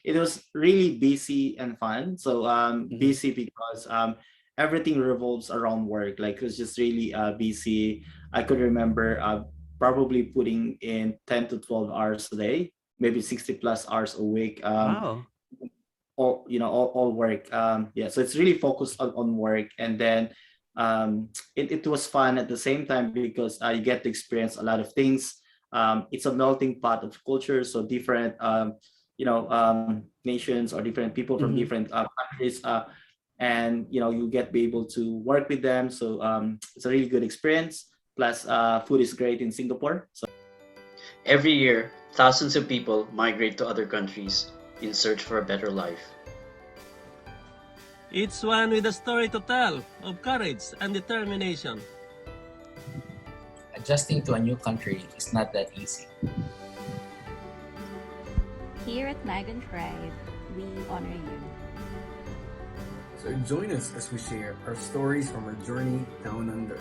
it was really busy and fun. So Mm-hmm. busy because everything revolves around work. Like it was just really busy. I could remember probably putting in 10 to 12 hours a day, maybe 60 plus hours a week. Wow. All work. Yeah, so it's really focused on work, and then it was fun at the same time because you get to experience a lot of things. It's a melting pot of cultures, so different nations or different people from Mm-hmm. different countries, and you get be able to work with them. So it's a really good experience. Plus, food is great in Singapore. So Every year, thousands of people migrate to other countries in search for a better life. It's one with a story to tell of courage and determination. Adjusting to a new country is not that easy. Here at Migrant Tribe, we honor you. So join us as we share our stories from our journey down under.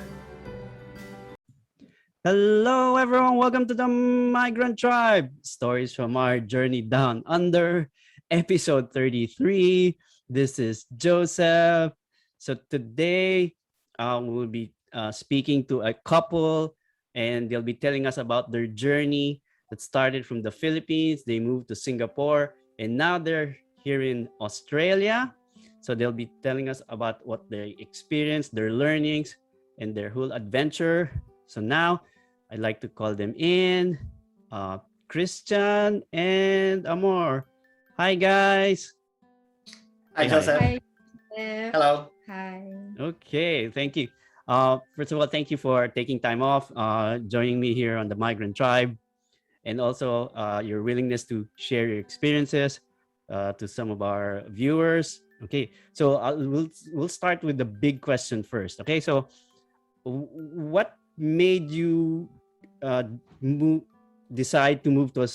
Hello, everyone. Welcome to the Migrant Tribe. Stories from our journey down under, episode 33. This is Joseph. So today we'll be speaking to a couple, and they'll be telling us about their journey that started from the Philippines. They moved to Singapore, and now they're here in Australia. So they'll be telling us about what they experienced, their learnings, and their whole adventure. So now I'd like to call them in. Christian and Amor. Hi, guys. hi, Say hi. Joseph. Hi, Steph. Hello. Hi. Okay, thank you. First of all, thank you for taking time off, joining me here on the Migrant Tribe, and also your willingness to share your experiences to some of our viewers. Okay, so we'll start with the big question first. Okay, so what made you decide to move to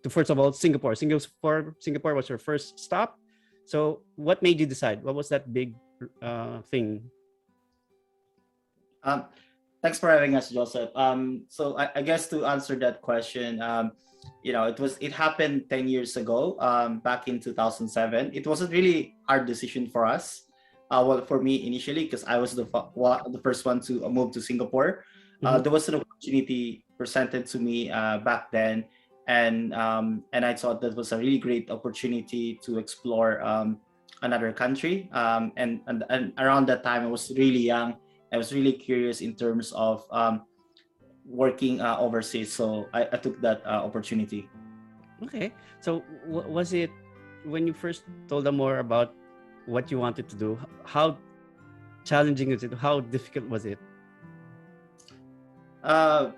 first of all Singapore? Singapore was your first stop. So what made you decide? What was that big thing? Um, Thanks for having us, Joseph. So I guess to answer that question, it happened 10 years ago, back in 2007. It wasn't really hard decision for us. Well, for me initially, because I was the first one to move to Singapore. Mhm. There was an opportunity presented to me back then, and I thought that was a really great opportunity to explore another country. And around that time, I was really young. I was really curious in terms of working overseas, so I took that opportunity. Okay. So was it when you first told them more about what you wanted to do? How challenging is it? How difficult was it? Uh,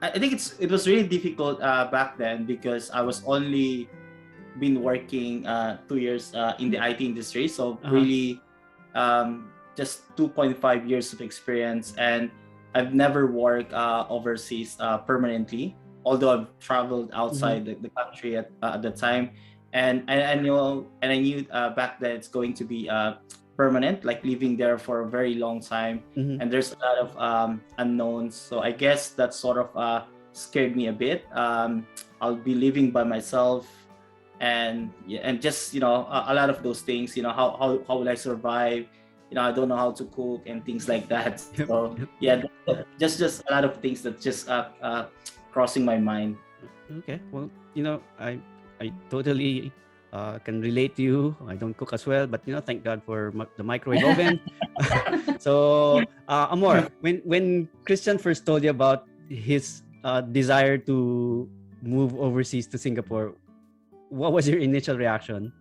I think it was really difficult back then because I was only been working 2 years in the IT industry, so Uh-huh. really just 2.5 years of experience, and I've never worked overseas permanently, although I've traveled Mhm. outside the country at the time, and I knew back then it's going to be permanent, like living there for a very long time, Mhm. and there's a lot of unknowns. So I guess that sort of scared me a bit. I'll be living by myself, and yeah, and just a lot of those things. How will I survive? I don't know how to cook and things like that. Yep. So Yep. yeah, just a lot of things that just crossing my mind. Okay. Well, I totally can relate to you. I don't cook as well, but thank God for the microwave oven. So, Amor, when Christian first told you about his desire to move overseas to Singapore, what was your initial reaction?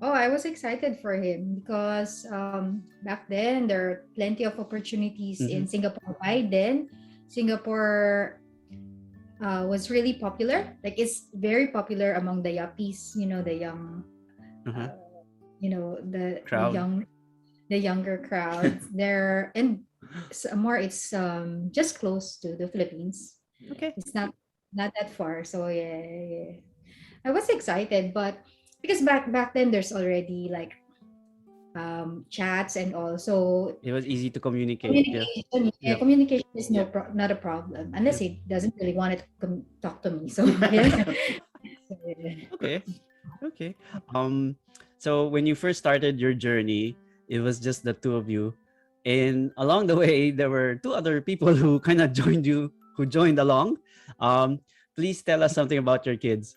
Oh, I was excited for him because back then there are plenty of opportunities Mm-hmm. in Singapore. By then, Singapore was really popular. Like it's very popular among the yuppies. The young, Uh-huh. uh, the Crowd. the younger crowds there, and more. It's just close to the Philippines. Okay. It's not that far. So yeah. I was excited, but because back then there's already like chats and also It was easy to communicate. Yeah. communication. Yeah, Yep. communication is Yeah. not a problem unless Yep. he doesn't really want to talk to me. So yeah. So, yeah. Okay. Okay. So when you first started your journey, it was just the two of you, and along the way there were two other people who kind of joined you, who joined along. Please tell us something about your kids.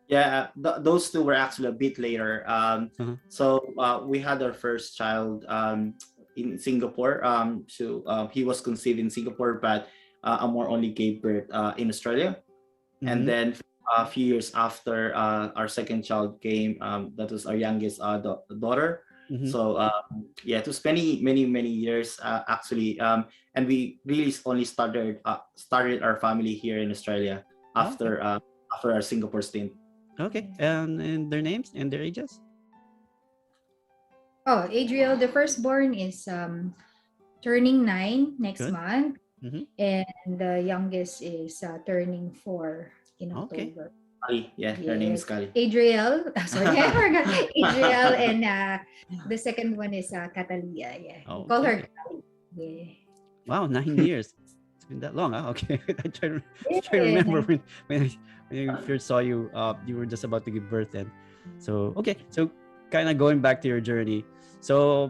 Yeah, those two were actually a bit later. Uh-huh. So we had our first child in Singapore. So he was conceived in Singapore, but Amor only gave birth in Australia. And Mhm. then a few years after our second child came, that was our youngest daughter. Mhm. So yeah, it was many years actually, and we really only started our family here in Australia Oh, okay. after our Singapore stint. Okay. And their names and their ages? Oh, Adriel, the firstborn is turning 9 next Good. month, Mhm. and the youngest is turning 4 in Okay. October. Kali, yeah, her name is Yes, Kali. Adriel. Sorry, I forgot. Adriel, and the second one is Catalia. Yeah, we Oh, call her okay. Cali. Yeah. Wow, 9 years. It's been that long, huh? Okay. I try to Yeah, remember nice. when I first saw you. You were just about to give birth then. So okay. So kind of going back to your journey. So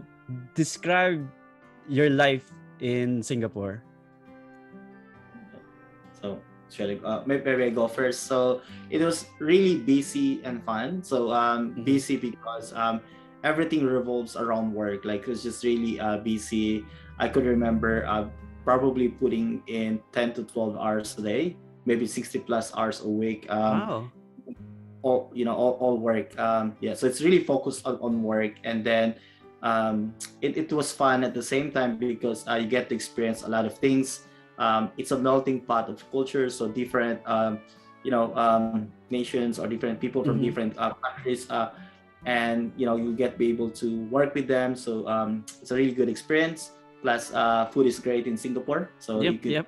describe your life in Singapore. So maybe I go first. So it was really busy and fun. So Mhm. busy because everything revolves around work. Like it was just really busy. I could remember probably putting in 10 to 12 hours a day, maybe 60 plus hours a week. Wow. All work. Yeah, so it's really focused on work, and then it was fun at the same time because you get to experience a lot of things. It's a melting pot of cultures, so different nations or different people from Mhm. different countries, and you get to be able to work with them. So it's a really good experience. Plus food is great in Singapore, so you Yep. could Yep.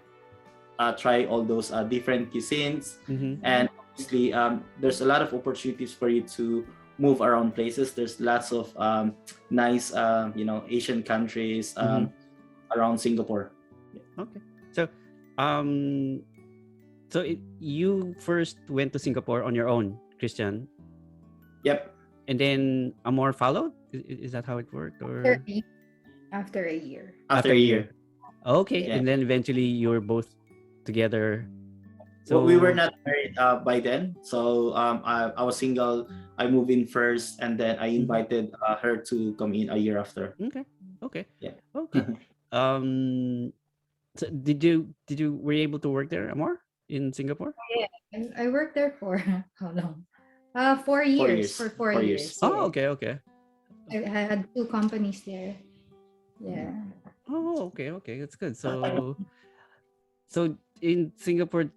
try all those different cuisines. Mhm. And obviously there's a lot of opportunities for you to move around places. There's lots of nice Asian countries Mhm. around Singapore. Okay. So, um, you first went to Singapore on your own, Christian, Yep. and then Amor followed. Is that how it worked, After or a, after a year. After after a a year. year? Okay, Yeah. Yeah. and then eventually you were both together. Well, we were So not married by then, so I was single. I moved in first, and then I Mhm. invited her to come in a year after. Okay, okay, Yeah. okay. Um, so did you were you able to work there, Amor, in Singapore? Yeah. I worked there for how long? 4 4 years. years. For 4 years. 4 years. Oh, Yeah. okay, okay. I had two companies there. Yeah. Oh, okay, okay. That's good. So in Singapore,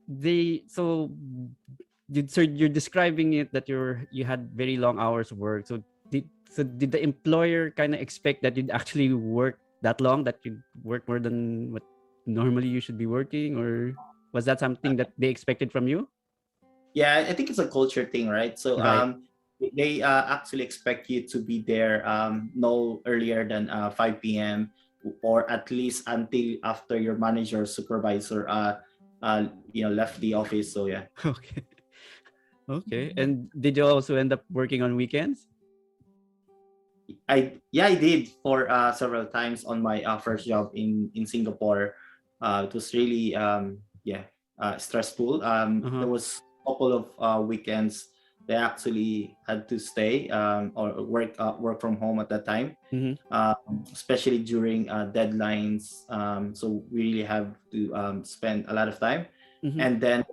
you're describing it that you had very long hours of work. So did the employer kind of expect that you'd actually work that long, that you'd work more than what normally you should be working, or was that something that they expected from you? Yeah, I think it's a culture thing, right? So Right. they actually expect you to be there no earlier than 5 p.m. or at least until after your manager or supervisor left the office. So yeah. Okay. Okay. And did you also end up working on weekends? I did for several times on my first job in Singapore. It was really stressful. Uh-huh. There was a couple of weekends they actually had to stay or work from home at that time, Mm-hmm. especially during deadlines. So we really have to spend a lot of time, Mm-hmm. and then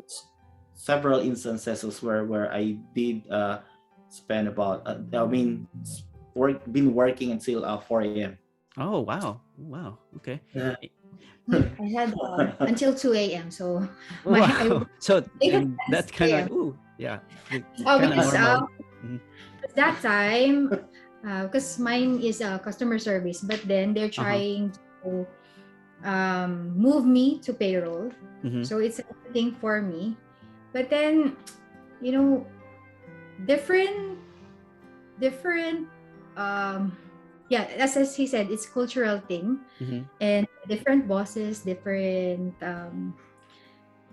several instances where I did spend about been working until 4 a.m. Oh, wow. Wow. Okay. Yeah. I had until 2 a.m. So I Wow. So even that's 6 kind of a.m. yeah, Oh, kind of because normal. Mhm. that time, because mine is customer service, but then they're Uh-huh. trying to move me to payroll. Mm-hmm. So it's a good thing for me. But then, you know, different, different, yeah, as he said, it's cultural thing. Mm-hmm. And different bosses, different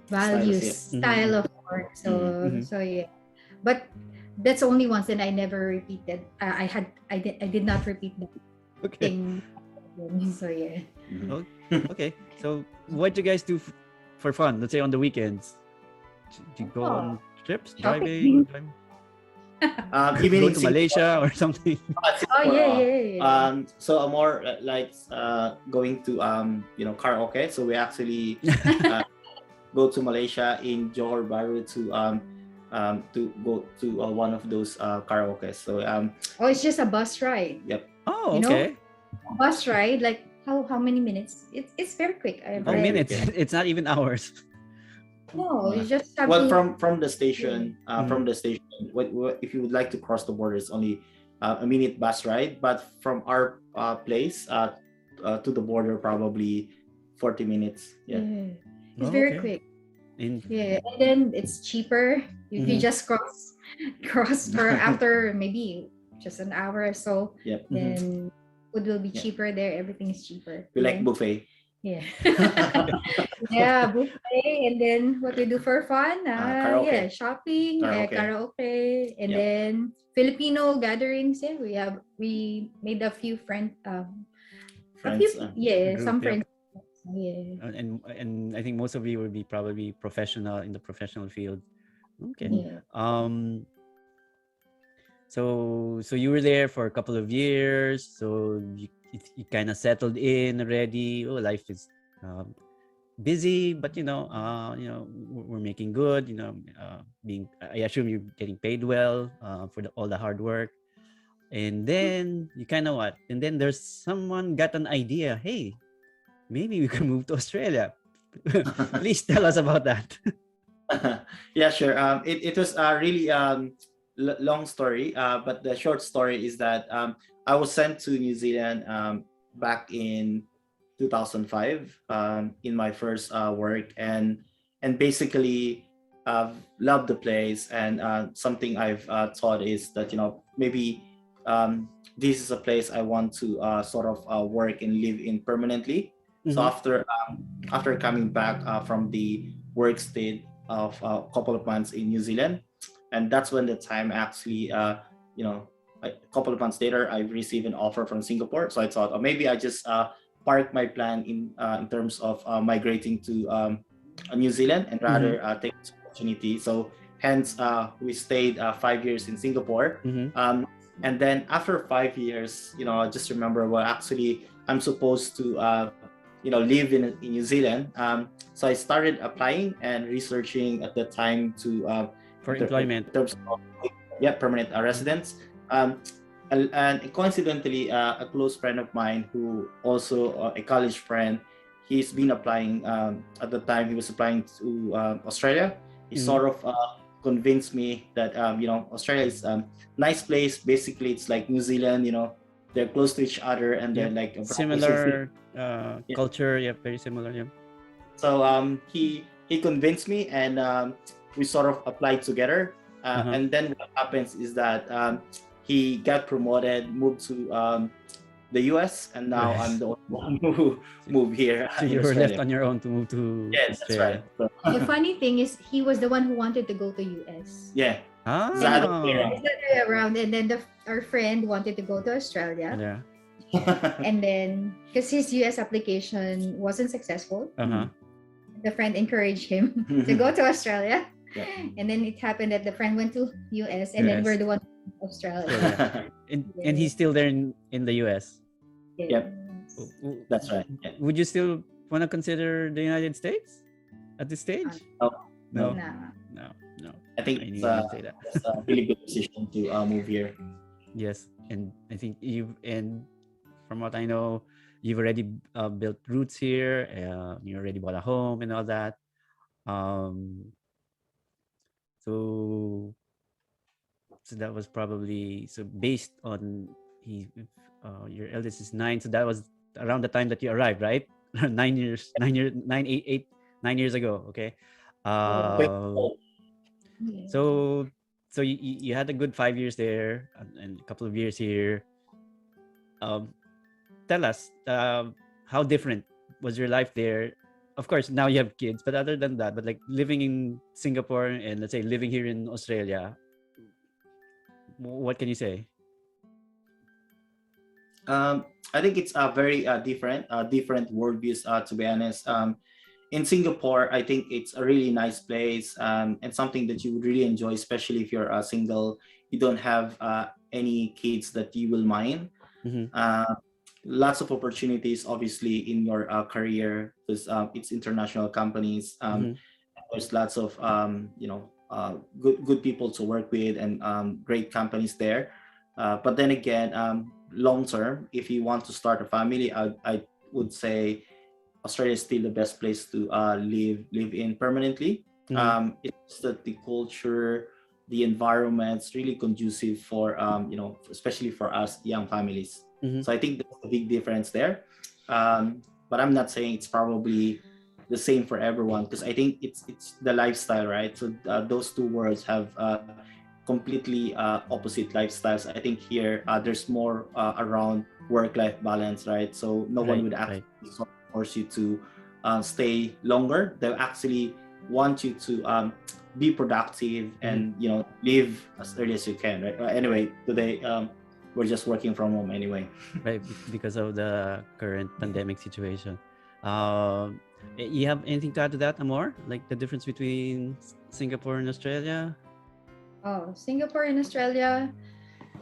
Styles, values, yeah. Mm-hmm. style of work. So, Mm-hmm. so yeah. But that's only once, and I never repeated. I did not repeat that Okay. thing. So yeah. Okay. So what do you guys do for fun? Let's say on the weekends. Do you go Oh, on trips, shopping. driving, Even go in to Singapore, Malaysia or something? Oh Singapore, yeah. so Amor likes going to karaoke. So we actually go to Malaysia in Johor Bahru to go to one of those karaoke. So Oh, it's just a bus ride. yep. Oh, You know? okay. Bus ride, like how many minutes? It's very quick. I've Oh, Very read. minutes. quick, It's not even hours. No, you just have Well, to. from the station, if you would like to cross the border, it's only a minute bus ride. But from our place to the border, probably 40 minutes. Yeah. Yeah. It's Oh, very okay. quick. In Yeah, and then it's cheaper. You Mhm. just cross for after maybe just an hour or so. Yep. Then food will be Yeah. cheaper there. Everything is cheaper. We like Then- buffet. Yeah. Yeah, buffet, and then what we do for fun? Karaoke. Yeah, shopping, karaoke, and Yep. then Filipino gatherings. Yeah, we made a few Friends. Group, some yep. friends. Yeah. and I think most of you will be probably professional in the professional field. Okay. Yeah. So you were there for a couple of years. So you kind of settled in already. Oh, life is busy, but we're making good. I assume you're getting paid well for all the hard work. And then you kind of what? And then there's someone got an idea. Hey, maybe we can move to Australia. Please tell us about that. Yeah, sure. It was a really long story, but the short story is that I was sent to New Zealand back in 2005 in my first work, and basically loved the place. And something I've thought is that maybe this is a place I want to sort of work and live in permanently. So after coming back from the work state of a couple of months in New Zealand, and that's when the time actually a couple of months later I received an offer from Singapore. So I thought, oh, maybe I just park my plan in terms of migrating to New Zealand and rather take this opportunity. So hence we stayed 5 years in Singapore. And then after 5 years, I just remember, well, actually I'm supposed to live in New Zealand. So I started applying and researching at the time to For employment. in terms of permanent residence. And coincidentally, a close friend of mine who also a college friend, he's been applying at the time he was applying to Australia. He sort of convinced me that Australia is a nice place. Basically, it's like New Zealand. They're close to each other, and they're like similar culture. Yeah, very similar. Yeah. So he convinced me, and we sort of applied together. And then what happens is that he got promoted, moved to the US, and now I'm the only one who moved here. So you in were left Australia. on your own to move to Yes, that's Australia. right. So, The funny thing is, he was the one who wanted to go to US. yeah. Ah. It's the other way around. It's the other way around, and then our friend wanted to go to Australia, Yeah. and then because his US application wasn't successful, the friend encouraged him to go to Australia. Yeah. And then it happened that the friend went to US, and then US. we're the one in Australia. And he's still there in the US. Yep. That's right. Yeah. Would you still want to consider the United States at this stage? No. Nah. No. I think I it's knew you'd say that. a really good decision to move here. Yes, and I think from what I know, you've already built roots here. You already bought a home and all that. So that was probably based on your eldest is 9, so that was around the time that you arrived, right? 9 years ago. Okay. So you had a good 5 years there and a couple of years here. Tell us how different was your life there? Of course, now you have kids, but other than that, but like living in Singapore and let's say living here in Australia, What can you say? I think it's a very different worldviews. To be honest, in Singapore, I think it's a really nice place, and something that you would really enjoy, especially if you're single. You don't have any kids that you will mind. Mm-hmm. Uh, Lots of opportunities, obviously, in your career because it's international companies. Mm-hmm. There's lots of good people to work with and great companies there. But then again, long term, if you want to start a family, I would say Australia is still the best place to live in permanently. Mm-hmm. It's that the culture, the environment's really conducive for especially for us young families. Mm-hmm. So I think there's a big difference there. But I'm not saying it's probably the same for everyone because I think it's the lifestyle, right? So those two worlds have completely opposite lifestyles. I think here there's more around work-life balance, right? So no one Right. would Right. actually sort of force you to stay longer. They'll actually want you to be productive and live as early as you can, right? Anyway, today we're just working from home anyway. Right. Because of the current pandemic situation. You have anything to add to that, Amor? Like the difference between Singapore and Australia? Oh, Singapore and Australia.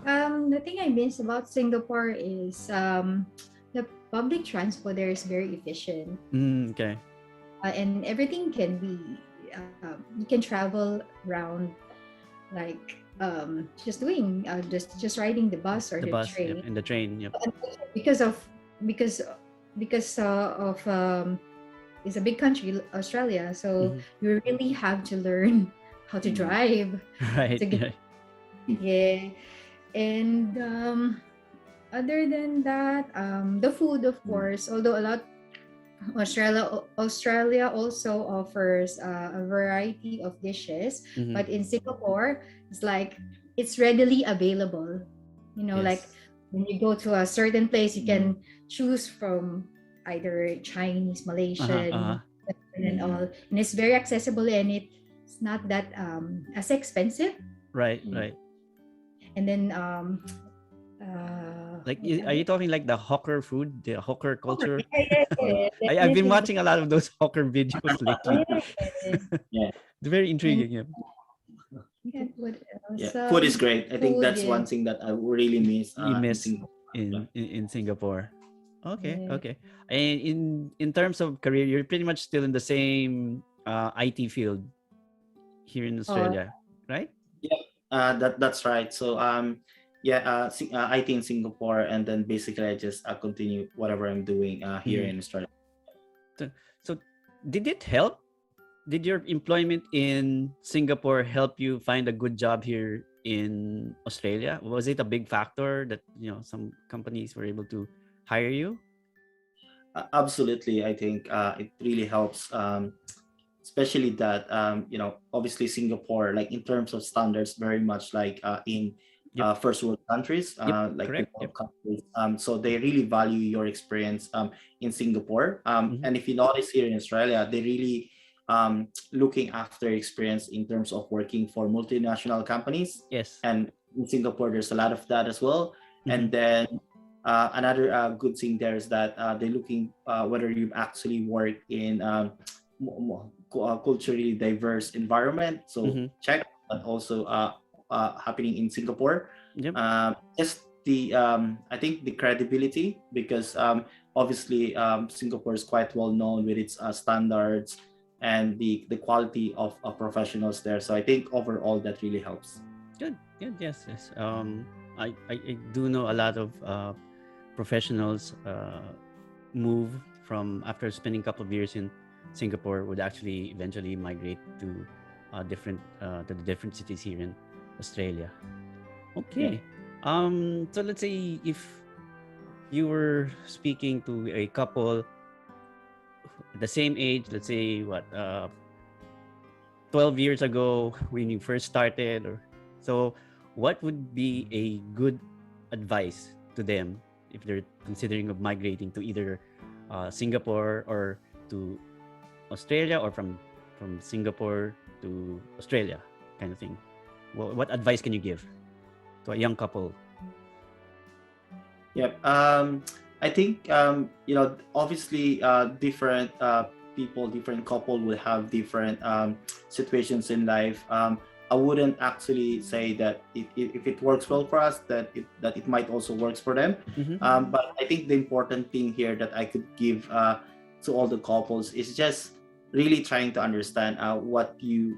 The thing I miss about Singapore is the public transport there is very efficient, Okay. and everything can be. You can travel around like just doing just riding the bus or The the bus, yep, train and the train, yep. because of because of it's a big country, Australia. So Mhm. you really have to learn how to drive Right. to get Right. yeah. And other than that, the food, of course, although a lot Australia also offers a variety of dishes, Mhm. but in Singapore, it's like it's readily available. Like Yes. when you go to a certain place, you can choose from either Chinese, Uh-huh. Malaysian, Uh-huh. and all, and it's very accessible and it's not that as expensive. Right. Right. And then Like, what are you else? talking like the hawker food, the hawker culture? Yeah, I've been definitely. watching a lot of those hawker videos lately. Yes. Yeah, They're very And intriguing. Yeah. yeah, what yeah. else? Food is great. I think Food, that's yeah. one thing that I really miss You in miss Singapore. Yeah. in Singapore. Okay. Yeah. Okay. And in terms of career, you're pretty much still in the same IT field here in Oh, Australia, right? Yeah, that's right. So IT in Singapore, and then basically I just continue whatever I'm doing here Mhm. in Australia. So, so did it help? Did your employment in Singapore help you find a good job here in Australia? Was it a big factor that some companies were able to hire you? Absolutely, I think it really helps, especially that obviously Singapore, like in terms of standards, very much like in Yep. first world countries, Yep. like Correct. developed Yep. countries. So they really value your experience in Singapore. Mhm. And if you notice here in Australia, they really looking after experience in terms of working for multinational companies. Yes. And in Singapore, there's a lot of that as well. Mhm. And then another good thing there is that they're looking whether you've actually worked in culturally diverse environment. So Mhm. check, but also happening in Singapore. Yep. Just the I think the credibility because obviously Singapore is quite well known with its standards and the quality of professionals there. So I think overall that really helps. Good. Good. Yes. Yes. I do know a lot of professionals move from after spending a couple of years in Singapore would actually eventually migrate to the different cities here in Australia. Yeah. Okay. So let's say if you were speaking to a couple the same age, let's say 12 years ago when you first started, or so, what would be a good advice to them if they're considering of migrating to either Singapore or to Australia, or from Singapore to Australia, kind of thing? What advice can you give? to a young couple? Yep. I think obviously different people, different couple will have different situations in life. I wouldn't actually say that if it works well for us, that it might also works for them. Mhm. But I think the important thing here that I could give to all the couples is just really trying to understand what you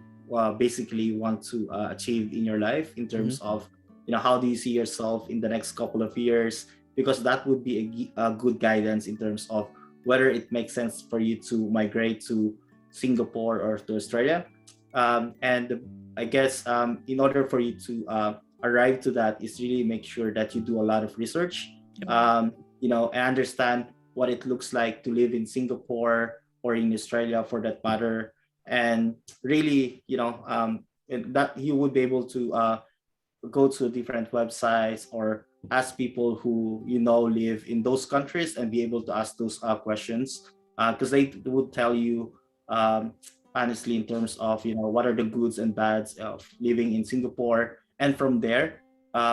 basically want to achieve in your life in terms of how do you see yourself in the next couple of years, because that would be a good guidance in terms of whether it makes sense for you to migrate to Singapore or to Australia. And I guess in order for you to arrive to that is really make sure that you do a lot of research, Yep. And understand what it looks like to live in Singapore or in Australia for that matter. And really, and that you would be able to go to different websites or ask people who live in those countries and be able to ask those questions, because they would tell you um, honestly in terms of what are the goods and bads of living in Singapore, and from there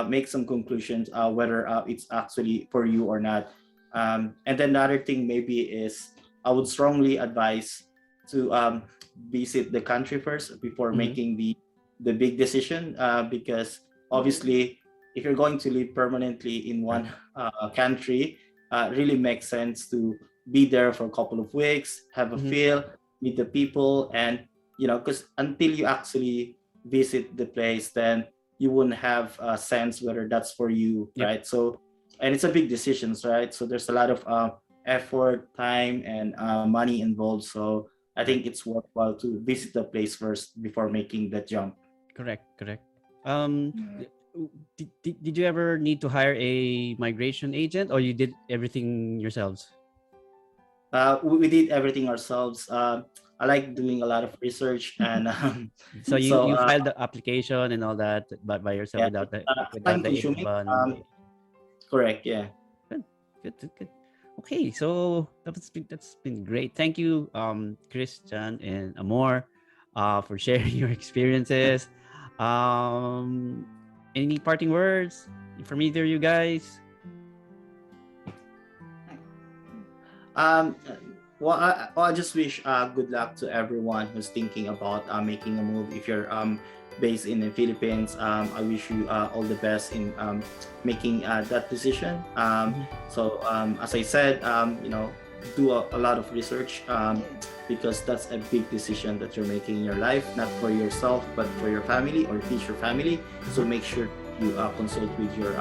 make some conclusions whether it's actually for you or not. And then the other thing maybe is I would strongly advise to visit the country first before making the big decision, because obviously if you're going to live permanently in one country, it really makes sense to be there for a couple of weeks, have a feel, meet the people, and because until you actually visit the place, then you wouldn't have a sense whether that's for you. Yep. Right? So, and it's a big decisions, right? So there's a lot of effort, time, and money involved. So I think it's worthwhile to visit the place first before making that jump. Correct. Did you ever need to hire a migration agent, or you did everything yourselves? We did everything ourselves. I like doing a lot of research, and So you So, you filed the application and all that by yourself yeah, without time the consuming. iba. Correct, yeah. Good. Okay, so that's been great. Thank you, Christian and Amor, for sharing your experiences. Any parting words from either of you guys? Um, I just wish good luck to everyone who's thinking about making a move. If you're based in the Philippines, I wish you all the best in making that decision. So as I said, do a lot of research, because that's a big decision that you're making in your life, not for yourself but for your family or future family. So make sure you consult with your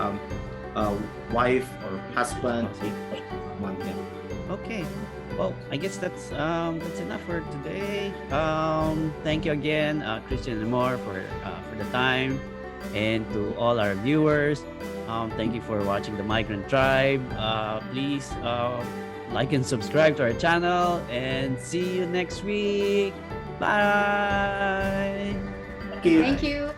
wife or husband. Okay. Well, I guess that's enough for today. Thank you again, Christian and Amor, for the time, and to all our viewers. Thank you for watching the Migrant Tribe. Please like and subscribe to our channel, and see you next week. Bye. Thank you. Thank you.